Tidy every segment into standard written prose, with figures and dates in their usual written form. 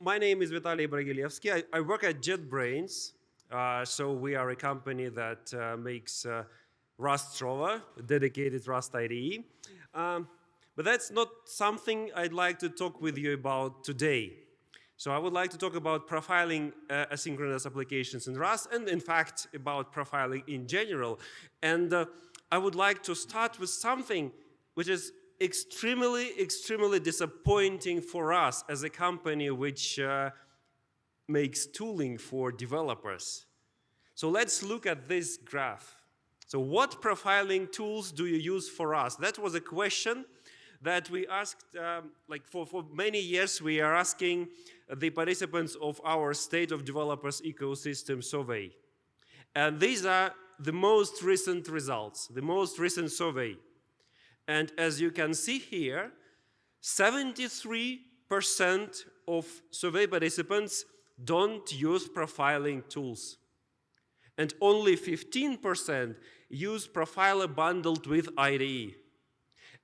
My name is Vitaly Bragilevsky. I work at JetBrains. So we are a company that makes Rust Rover, a dedicated Rust IDE. But that's not something I'd like to talk with you about today. So I would like to talk about profiling asynchronous applications in Rust, and in fact about profiling in general. And I would like to start with something which is extremely disappointing for us as a company which makes tooling for developers. So let's look at this graph. So what profiling tools do you use for us? That was a question that we asked, for many years we are asking the participants of our State of Developers Ecosystem survey. And these are the most recent results, the most recent survey. And as you can see here, 73% of survey participants don't use profiling tools. And only 15% use Profiler bundled with IDE.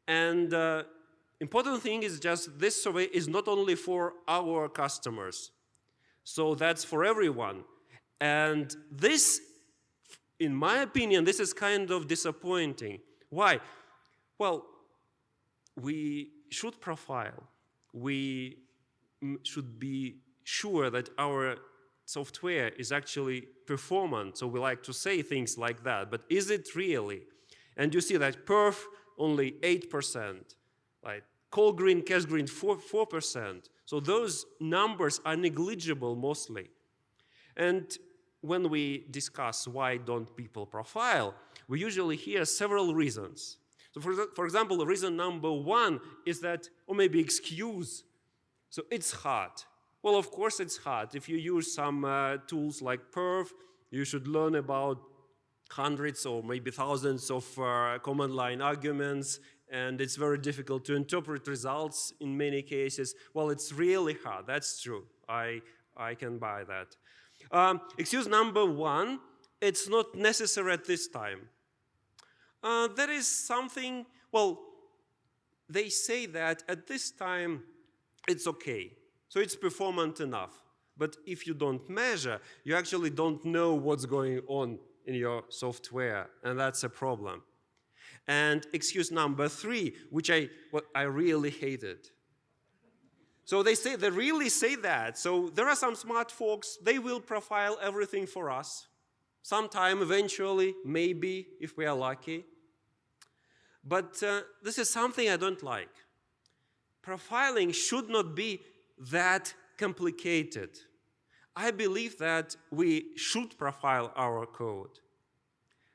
And important thing is just this survey is not only for our customers. So that's for everyone. And this, in my opinion, this is kind of disappointing. Why? Well, we should profile. We should be sure that our software is actually performant. So we like to say things like that. But is it really? And you see that perf only 8%, like call green, cache green 4%. So those numbers are negligible mostly. And when we discuss why don't people profile, we usually hear several reasons. So for example, reason number one is that, or maybe excuse. So it's hard. Well, of course it's hard. If you use some tools like perf, you should learn about hundreds or maybe thousands of command line arguments, and it's very difficult to interpret results in many cases. Well, it's really hard. That's true. I can buy that. Excuse number one, it's not necessary at this time. There is something, well, they say that at this time it's okay. So it's performant enough. But if you don't measure, you actually don't know what's going on in your software, and that's a problem. And excuse number three, which I really hated. So they really say that. So there are some smart folks, they will profile everything for us. Sometime, eventually, maybe, if we are lucky. But this is something I don't like. Profiling should not be that complicated. I believe that we should profile our code.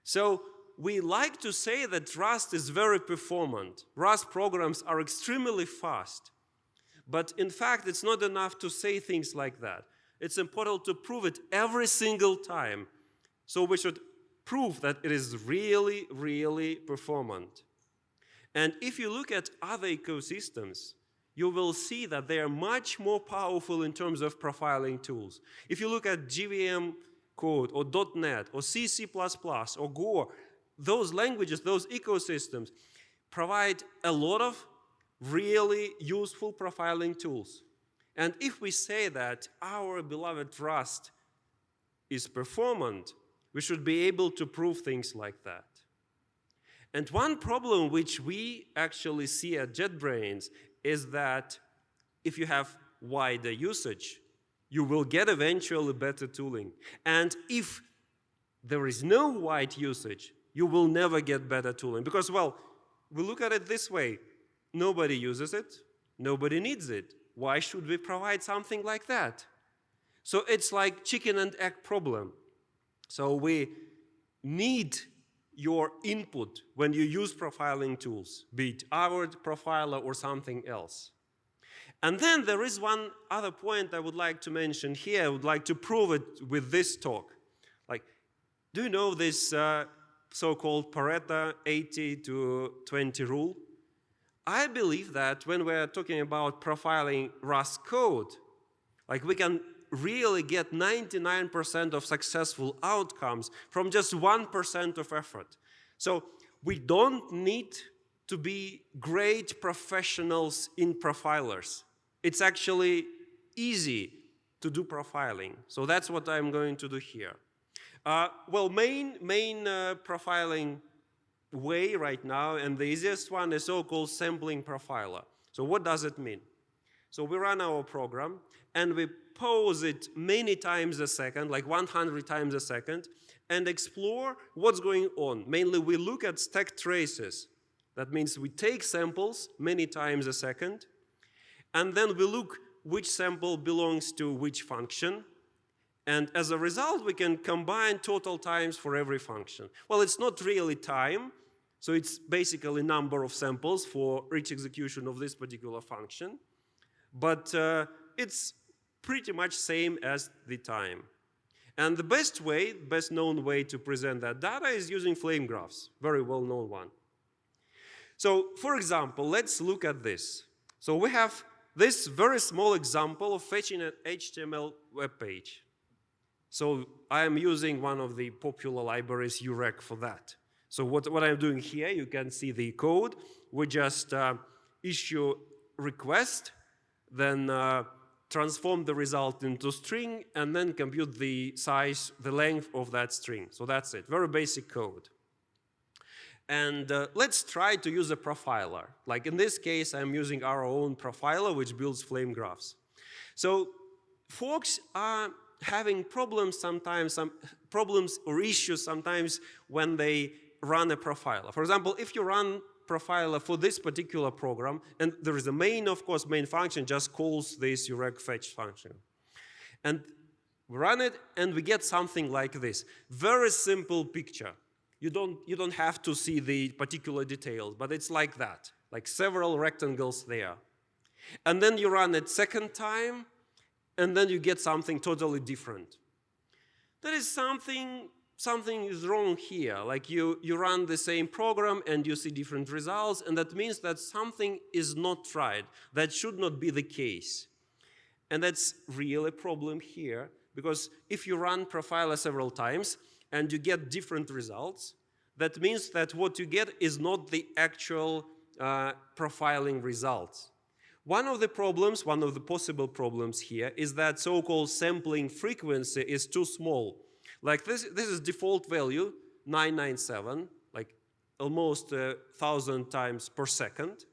So we like to say that Rust is very performant. Rust programs are extremely fast. But in fact, it's not enough to say things like that. It's important to prove it every single time. So we should prove that it is really performant. And if you look at other ecosystems, you will see that they are much more powerful in terms of profiling tools. If you look at JVM code or .NET or C, C++ or Go, those languages, those ecosystems provide a lot of really useful profiling tools. And if we say that our beloved Rust is performant, we should be able to prove things like that. And one problem which we actually see at JetBrains is that if you have wider usage, you will get eventually better tooling. And if there is no wide usage, you will never get better tooling. Because, well, we look at it this way. Nobody uses it. Nobody needs it. Why should we provide something like that? So it's like chicken and egg problem. So we need your input when you use profiling tools, be it our profiler or something else. And then there is one other point I would like to mention here. I would like to prove it with this talk. Like, do you know this so-called Pareto 80-20 rule? I believe that when we're talking about profiling Rust code, like we can really get 99% of successful outcomes from just 1% of effort. So we don't need to be great professionals in profilers. It's actually easy to do profiling. So that's what I'm going to do here. Well, main profiling way right now, and the easiest one is so-called sampling profiler. So what does it mean? So we run our program, and we pause it many times a second, like 100 times a second, and explore what's going on. Mainly, we look at stack traces. That means we take samples many times a second, and then we look which sample belongs to which function. And as a result, we can combine total times for every function. Well, it's not really time, so it's basically number of samples for each execution of this particular function. But it's pretty much same as the time. And the best known way to present that data is using flame graphs, very well-known one. So, for example, let's look at this. So we have this very small example of fetching an HTML web page. So I am using one of the popular libraries, urec, for that. So what I'm doing here, you can see the code. We just issue request, then transform the result into string, and then compute the size, the length of that string. So that's it, very basic code. And let's try to use a profiler. Like in this case, I'm using our own profiler, which builds flame graphs. So folks are having problems sometimes, some problems or issues sometimes when they run a profiler. For example, if you run profiler for this particular program, and there is a main, of course, main function just calls this urec fetch function. And we run it, and we get something like this. Very simple picture. You don't have to see the particular details, but it's like that, like several rectangles there. And then you run it second time, and then you get something totally different. There is something is wrong here. Like you run the same program and you see different results, and that means that something is not right. That should not be the case. And that's really a problem here, because if you run profiler several times and you get different results, that means that what you get is not the actual profiling results. One of the possible problems here is that so-called sampling frequency is too small. Like this is default value, 997, like almost 1,000 times per second.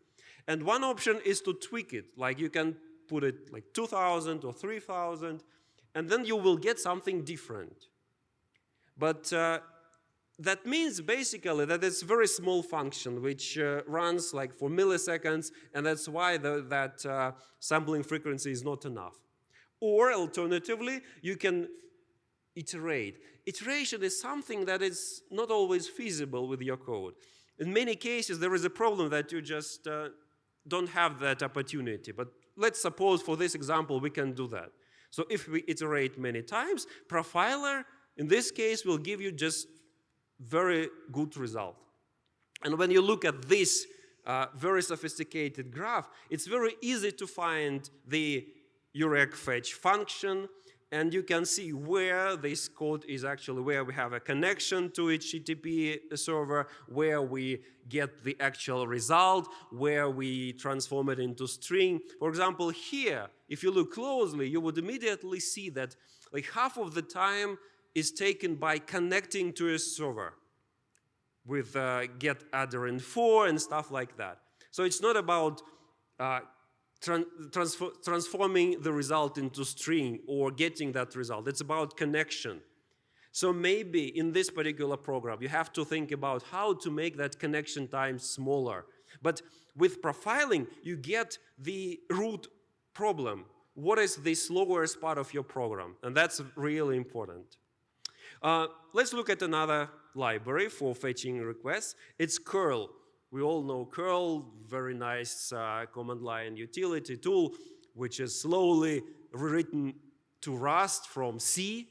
And one option is to tweak it, like you can put it like 2,000 or 3,000, and then you will get something different. But that means basically that it's a very small function which runs like for milliseconds, and that's why that sampling frequency is not enough. Or alternatively, you can iterate. Iteration is something that is not always feasible with your code. In many cases, there is a problem that you just don't have that opportunity. But let's suppose for this example, we can do that. So if we iterate many times, profiler, in this case, will give you just very good result. And when you look at this very sophisticated graph, it's very easy to find the urec fetch function, and you can see where this code is actually, where we have a connection to HTTP server, where we get the actual result, where we transform it into string. For example, here, if you look closely, you would immediately see that like half of the time is taken by connecting to a server with get adder info and stuff like that. So it's not about transforming the result into string or getting that result. It's about connection. So maybe in this particular program, you have to think about how to make that connection time smaller. But with profiling, you get the root problem. What is the slowest part of your program? And that's really important. Let's look at another library for fetching requests. It's curl. We all know curl, very nice command line utility tool, which is slowly rewritten to Rust from C.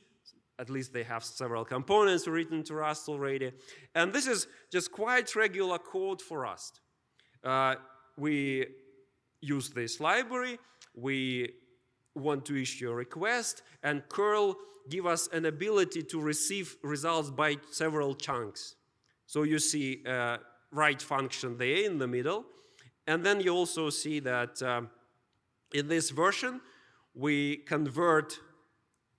At least they have several components written to Rust already. And this is just quite regular code for Rust. We use this library. We want to issue a request, and curl give us an ability to receive results by several chunks. So you see write function there in the middle, and then you also see that in this version we convert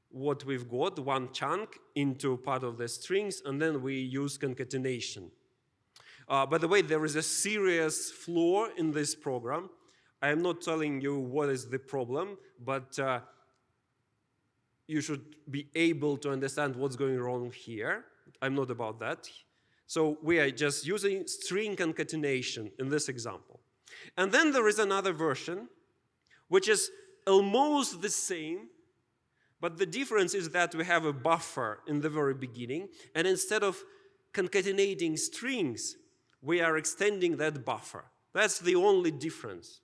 what we've got, one chunk, into part of the strings, and then we use concatenation. By the way, there is a serious flaw in this program. I am not telling you what is the problem, but you should be able to understand what's going wrong here. I'm not about that. So we are just using string concatenation in this example. And then there is another version, which is almost the same, but the difference is that we have a buffer in the very beginning, and instead of concatenating strings, we are extending that buffer. That's the only difference.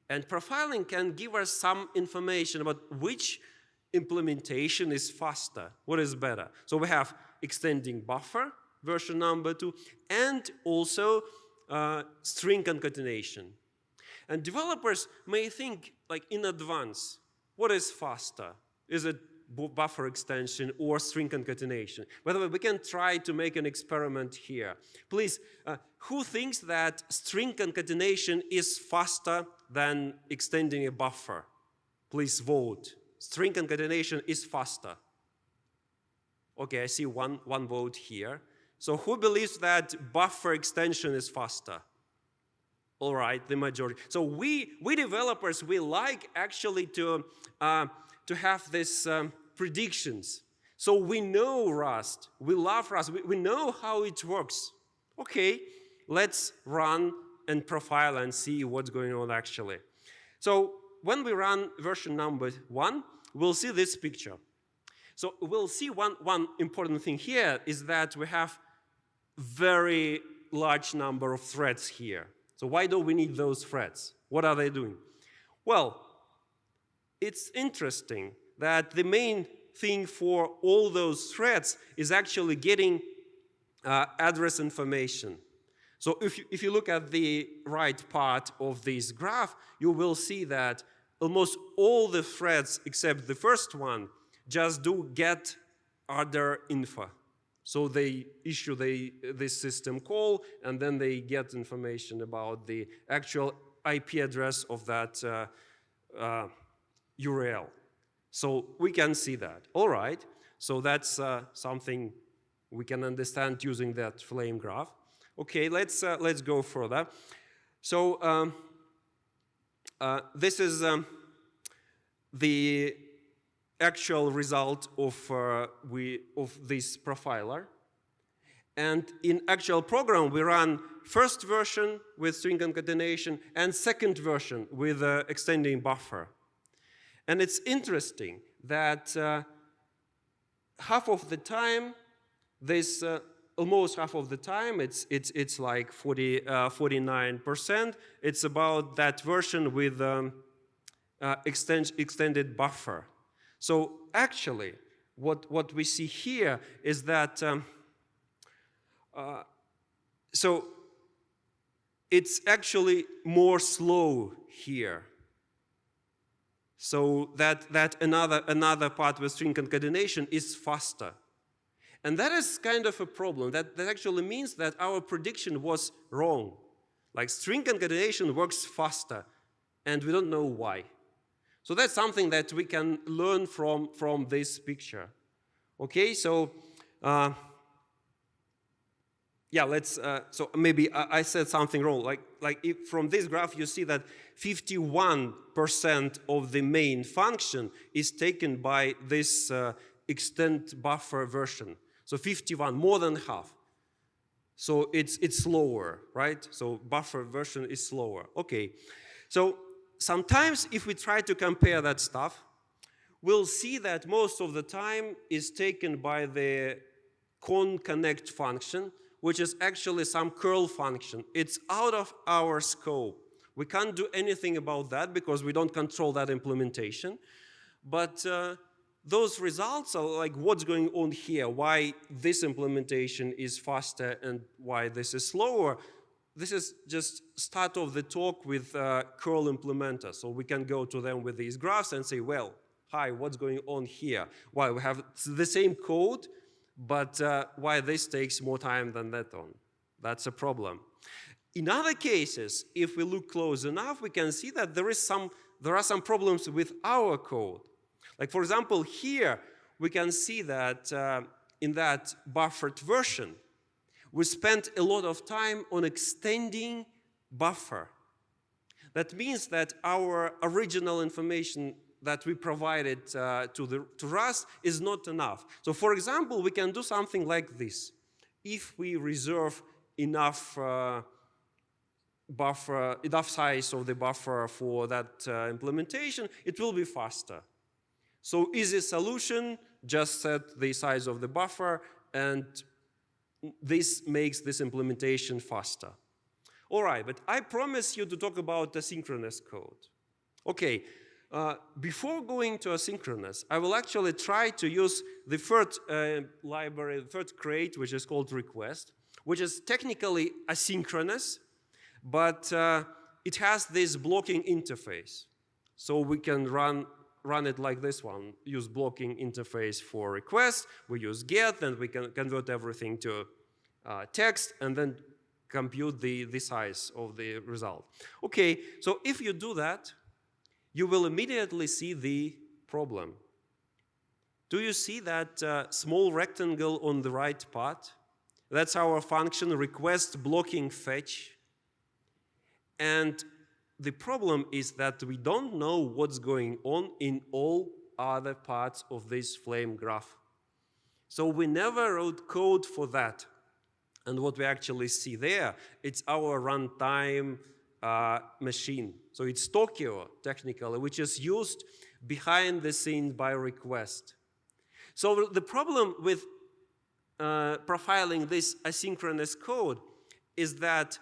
And profiling can give us some information about which implementation is faster, what is better. So we have extending buffer, version number 2, and also string concatenation. And developers may think, like, in advance, what is faster? Is it buffer extension or string concatenation? By the way, we can try to make an experiment here. Please, who thinks that string concatenation is faster than extending a buffer? Please vote. String concatenation is faster. Okay, I see one vote here. So who believes that buffer extension is faster? All right, the majority. So we developers, we like actually to have these predictions. So we know Rust, we love Rust, we know how it works. Okay, let's run and profile and see what's going on actually. So when we run version number 1, we'll see this picture. So we'll see one important thing here is that we have very large number of threads here. So why do we need those threads? What are they doing? Well, it's interesting that the main thing for all those threads is actually getting address information. So if you look at the right part of this graph, you will see that almost all the threads except the first one just do get other info. So they issue this system call, and then they get information about the actual IP address of that URL. So we can see that. All right, so that's something we can understand using that flame graph. Okay, let's go further. So this is the actual result of this profiler. And in actual program, we run first version with string concatenation and second version with extending buffer. And it's interesting that half of the time, almost half of the time, it's like 49%. It's about that version with extended buffer. So actually, what we see here is that so it's actually more slow here. So that another part with string concatenation is faster. And that is kind of a problem. That actually means that our prediction was wrong. Like string concatenation works faster, and we don't know why. So that's something that we can learn from this picture. Okay, so yeah, let's. So maybe I said something wrong. Like if from this graph you see that 51% of the main function is taken by this extend buffer version. So 51, more than half. So it's slower, right? So buffer version is slower. Okay, so sometimes if we try to compare that stuff, we'll see that most of the time is taken by the conconnect function, which is actually some curl function. It's out of our scope. We can't do anything about that because we don't control that implementation. But those results are like what's going on here, why this implementation is faster and why this is slower. This is just start of the talk with curl implementer. So we can go to them with these graphs and say, well, hi, what's going on here? Why we have the same code, but why this takes more time than that one? That's a problem. In other cases, if we look close enough, we can see that there is some there are some problems with our code. Like, for example, here we can see that in that buffered version, we spent a lot of time on extending buffer. That means that our original information that we provided to Rust is not enough. So for example, we can do something like this. If we reserve enough buffer, enough size of the buffer for that implementation, it will be faster. So easy solution, just set the size of the buffer, and this makes this implementation faster. All right, but I promise you to talk about asynchronous code. Okay, before going to asynchronous, I will actually try to use the third library, the third crate, which is called request, which is technically asynchronous, but it has this blocking interface. So we can run it like this one, use blocking interface for request, we use get, and we can convert everything to text, and then compute the size of the result. Okay, so if you do that, you will immediately see the problem. Do you see that small rectangle on the right part? That's our function request blocking fetch. And the problem is that we don't know what's going on in all other parts of this flame graph. So we never wrote code for that. And what we actually see there, it's our runtime machine. So it's Tokyo, technically, which is used behind the scenes by request. So the problem with profiling this asynchronous code is that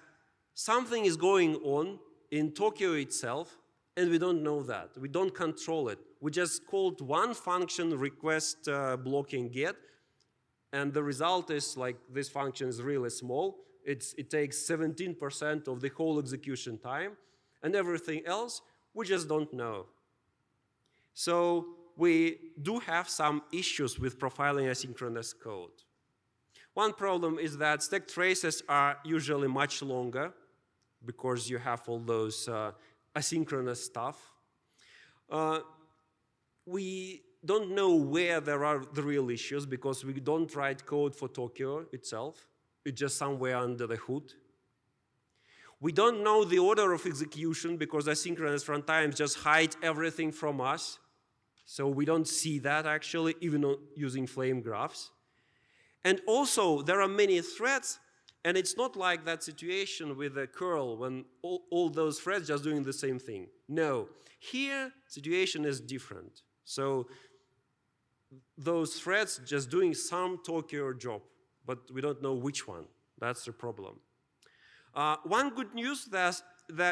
something is going on in Tokyo itself, and we don't know that. We don't control it. We just called one function request blocking get, and the result is like this function is really small. It takes 17% of the whole execution time, and everything else we just don't know. So we do have some issues with profiling asynchronous code. One problem is that stack traces are usually much longer because you have all those asynchronous stuff. We don't know where there are the real issues because we don't write code for Tokyo itself. It's just somewhere under the hood. We don't know the order of execution because asynchronous runtimes just hide everything from us. So we don't see that actually, even using flame graphs. And also, there are many threads, and it's not like that situation with a curl when all those threads just doing the same thing. No, here, situation is different. So those threads just doing some Tokyo job, but we don't know which one. That's the problem. One good news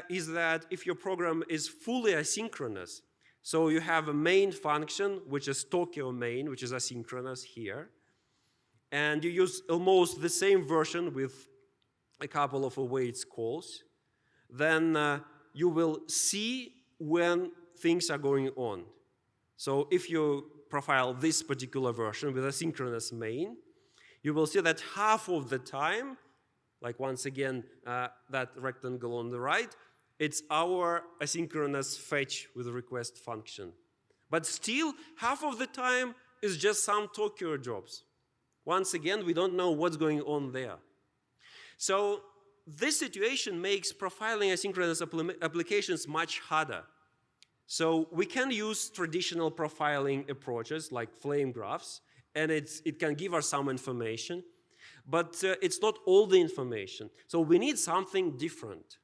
is that if your program is fully asynchronous, so you have a main function, which is Tokyo main, which is asynchronous here, and you use almost the same version with a couple of awaits calls, then you will see when things are going on. So if you profile this particular version with asynchronous main, you will see that half of the time, like once again, that rectangle on the right, it's our asynchronous fetch with request function. But still, half of the time is just some Tokyo jobs. Once again, we don't know what's going on there. So this situation makes profiling asynchronous applications much harder. So we can use traditional profiling approaches like flame graphs, and it can give us some information, but it's not all the information. So we need something different.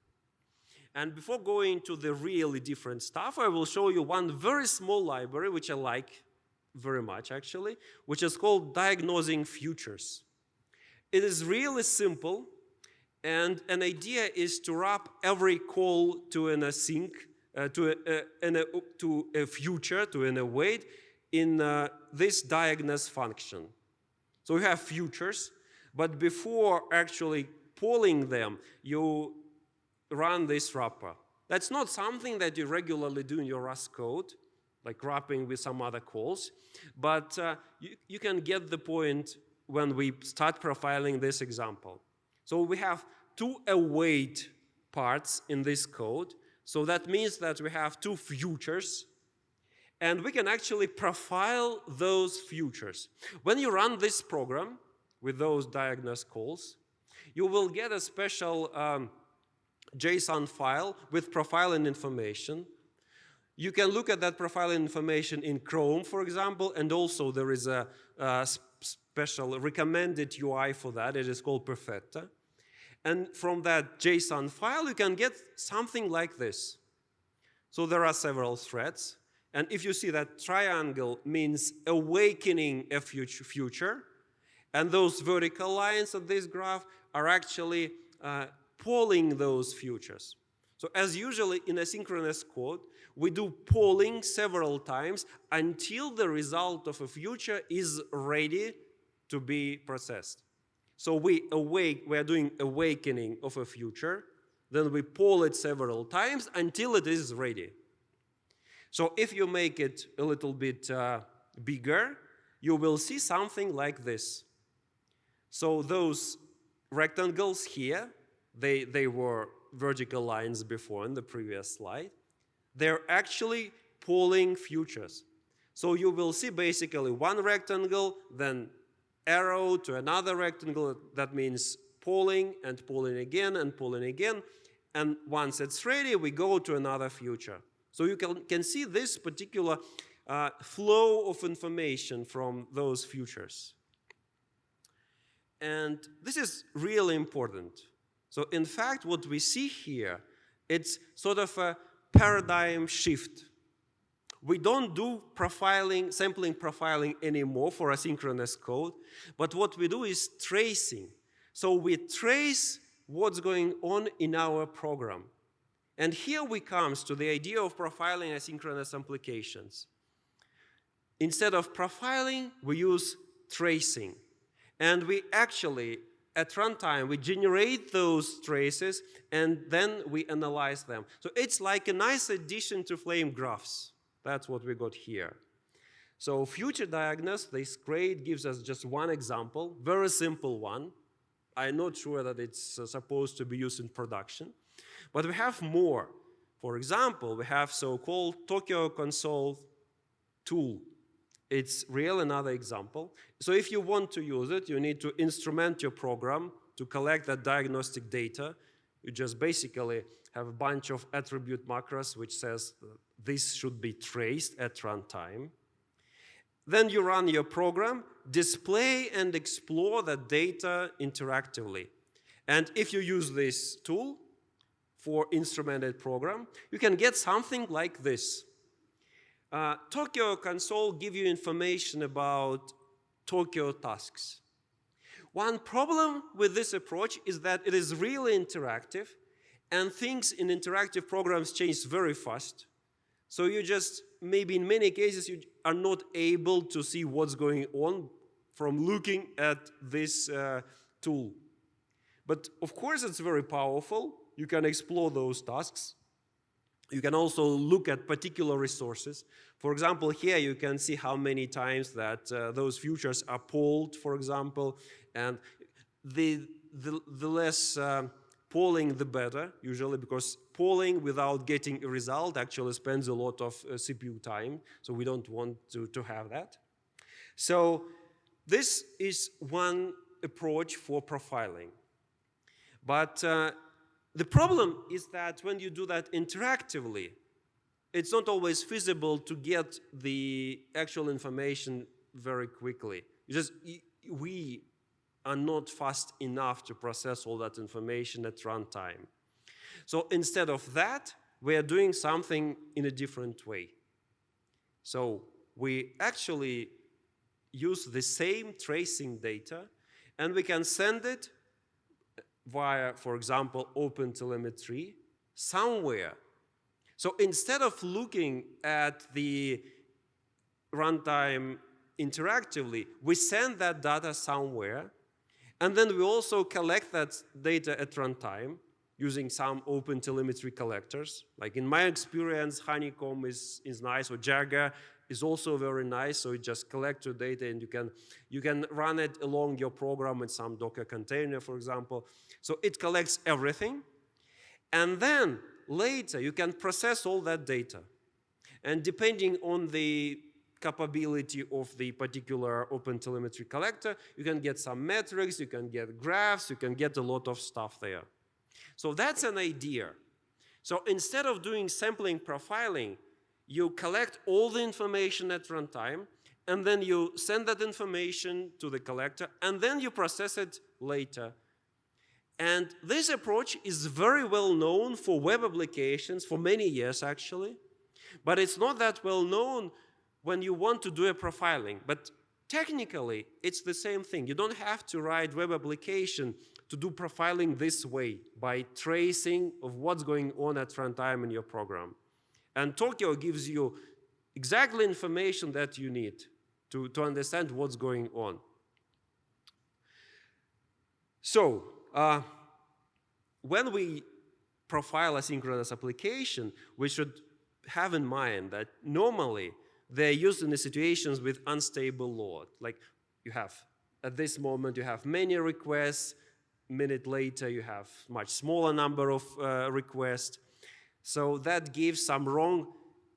And before going to the really different stuff, I will show you one very small library, which I like very much, actually, which is called diagnosing futures. It is really simple, and an idea is to wrap every call to an async, to a future, to an await, in this diagnose function. So you have futures, but before actually polling them, you run this wrapper. That's not something that you regularly do in your Rust code, like wrapping with some other calls, but you can get the point when we start profiling this example. So we have two await parts in this code. So that means that we have two futures, and we can actually profile those futures. When you run this program with those diagnose calls, you will get a special JSON file with profiling information. You can look at that profiling information in Chrome, for example, and also there is a special recommended UI for that. It is called Perfetta. And from that JSON file, you can get something like this. So there are several threads. And if you see that triangle means awakening a future, and those vertical lines of this graph are actually polling those futures. So as usually in asynchronous code, we do polling several times until the result of a future is ready to be processed. So we are doing awakening of a future, then we poll it several times until it is ready. So if you make it a little bit bigger, you will see something like this. So those rectangles here, they were vertical lines before in the previous slide. They're actually polling futures. So you will see basically one rectangle, then arrow to another rectangle. That means polling and polling again and polling again. And once it's ready, we go to another future. So you can see this particular flow of information from those futures. And this is really important. So in fact, what we see here, it's sort of a paradigm shift. We don't do profiling, sampling profiling anymore for asynchronous code, but what we do is tracing. So we trace what's going on in our program. And here we come to the idea of profiling asynchronous applications. Instead of profiling, we use tracing. And we actually, at runtime, we generate those traces, and then we analyze them. So it's like a nice addition to flame graphs. That's what we got here. So future diagnose, this grade gives us just one example, very simple one. I'm not sure that it's supposed to be used in production. But we have more. For example, we have so-called Tokyo Console tool. It's really another example. So if you want to use it, you need to instrument your program to collect that diagnostic data. You just basically have a bunch of attribute macros which says this should be traced at runtime. Then you run your program, display and explore the data interactively. And if you use this tool for instrumented program, you can get something like this. Tokyo Console gives you information about Tokyo tasks. One problem with this approach is that it is really interactive, and things in interactive programs change very fast. So you just, maybe in many cases, you are not able to see what's going on from looking at this tool. But of course, it's very powerful. You can explore those tasks. You can also look at particular resources. For example, here you can see how many times that those futures are polled, for example, and the less polling, the better, usually, because polling without getting a result actually spends a lot of CPU time, so we don't want to have that. So this is one approach for profiling. But the problem is that when you do that interactively, it's not always feasible to get the actual information very quickly. We are not fast enough to process all that information at runtime. So instead of that, we are doing something in a different way. So we actually use the same tracing data, and we can send it via, for example, OpenTelemetry somewhere. So instead of looking at the runtime interactively, we send that data somewhere, and then we also collect that data at runtime using some OpenTelemetry collectors. Like in my experience, Honeycomb is nice, or Jaga is also very nice. So you just collect your data, and you can run it along your program in some Docker container, for example. So it collects everything. And then later you can process all that data. And depending on the capability of the particular OpenTelemetry collector, you can get some metrics, you can get graphs, you can get a lot of stuff there. So that's an idea. So instead of doing sampling profiling, you collect all the information at runtime, and then you send that information to the collector, and then you process it later. And this approach is very well known for web applications for many years, actually. But it's not that well known when you want to do a profiling. But technically, it's the same thing. You don't have to write web application to do profiling this way, by tracing of what's going on at runtime in your program. And Tokyo gives you exactly information that you need to understand what's going on. So, when we profile a synchronous application, we should have in mind that normally they're used in the situations with unstable load. Like you have, at this moment, you have many requests. A minute later, you have much smaller number of requests. So that gives some wrong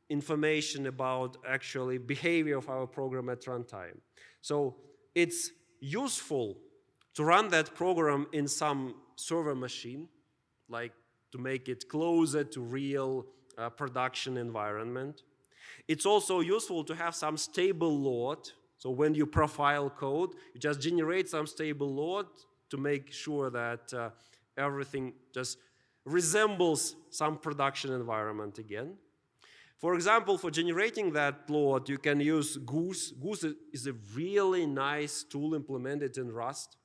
information about actually behavior of our program at runtime. So it's useful to run that program in some server machine, like to make it closer to real production environment. It's also useful to have some stable load. So when you profile code, you just generate some stable load to make sure that everything just resembles some production environment again. For example, for generating that load, you can use Goose. Goose is a really nice tool implemented in Rust.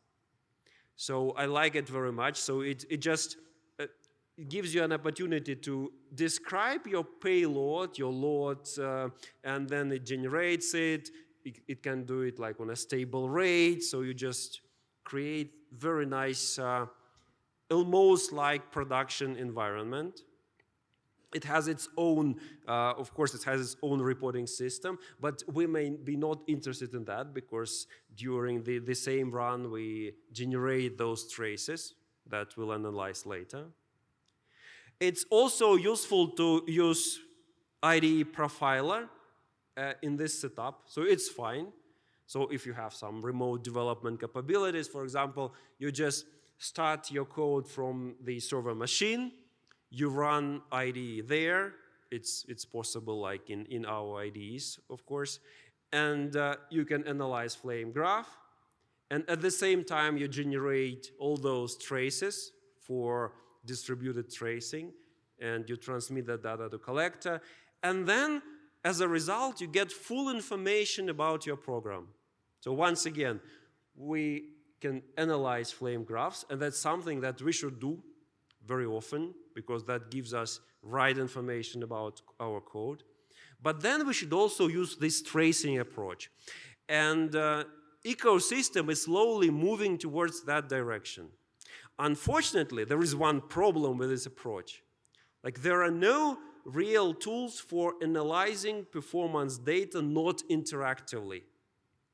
So I like it very much. So it just it gives you an opportunity to describe your payload, your load, and then it generates it. It can do it like on a stable rate. So you just create very nice, almost like production environment. It has its own, of course, it has its own reporting system, but we may be not interested in that because during the same run, we generate those traces that we'll analyze later. It's also useful to use IDE profiler in this setup, so it's fine. So if you have some remote development capabilities, for example, you just start your code from the server machine, you run IDE there. It's possible like in our IDEs, of course. And you can analyze flame graph. And at the same time, you generate all those traces for distributed tracing. And you transmit that data to collector. And then, as a result, you get full information about your program. So once again, we can analyze flame graphs. And that's something that we should do very often, because that gives us right information about our code. But then we should also use this tracing approach. And ecosystem is slowly moving towards that direction. Unfortunately, there is one problem with this approach. Like, there are no real tools for analyzing performance data not interactively.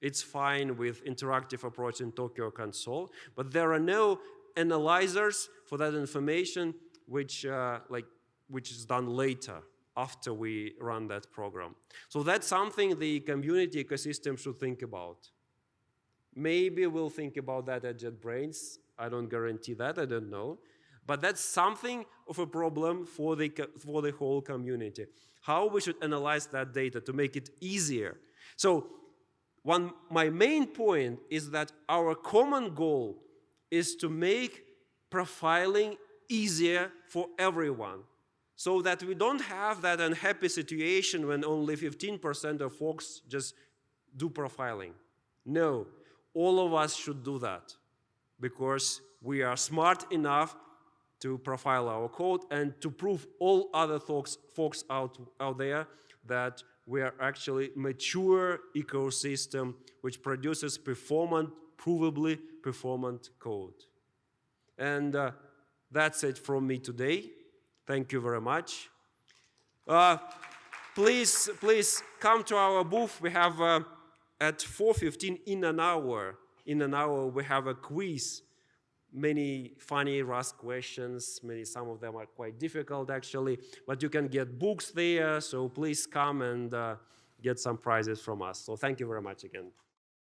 It's fine with interactive approach in Tokyo Console, but there are no analyzers for that information which is done later after we run that program. So that's something the community ecosystem should think about. Maybe we'll think about that at JetBrains. I don't guarantee that, I don't know. But that's something of a problem for the whole community. How we should analyze that data to make it easier. So my main point is that our common goal is to make profiling easier for everyone, so that we don't have that unhappy situation when only 15% of folks just do profiling. No, all of us should do that, because we are smart enough to profile our code and to prove all other folks out there that we are actually mature ecosystem which produces provably performant code. And that's it from me today. Thank you very much. Please come to our booth. We have at 4:15 in an hour we have a quiz many funny Rust questions. Some of them are quite difficult, actually. But you can get books there, so please come and get some prizes from us. So thank you very much again.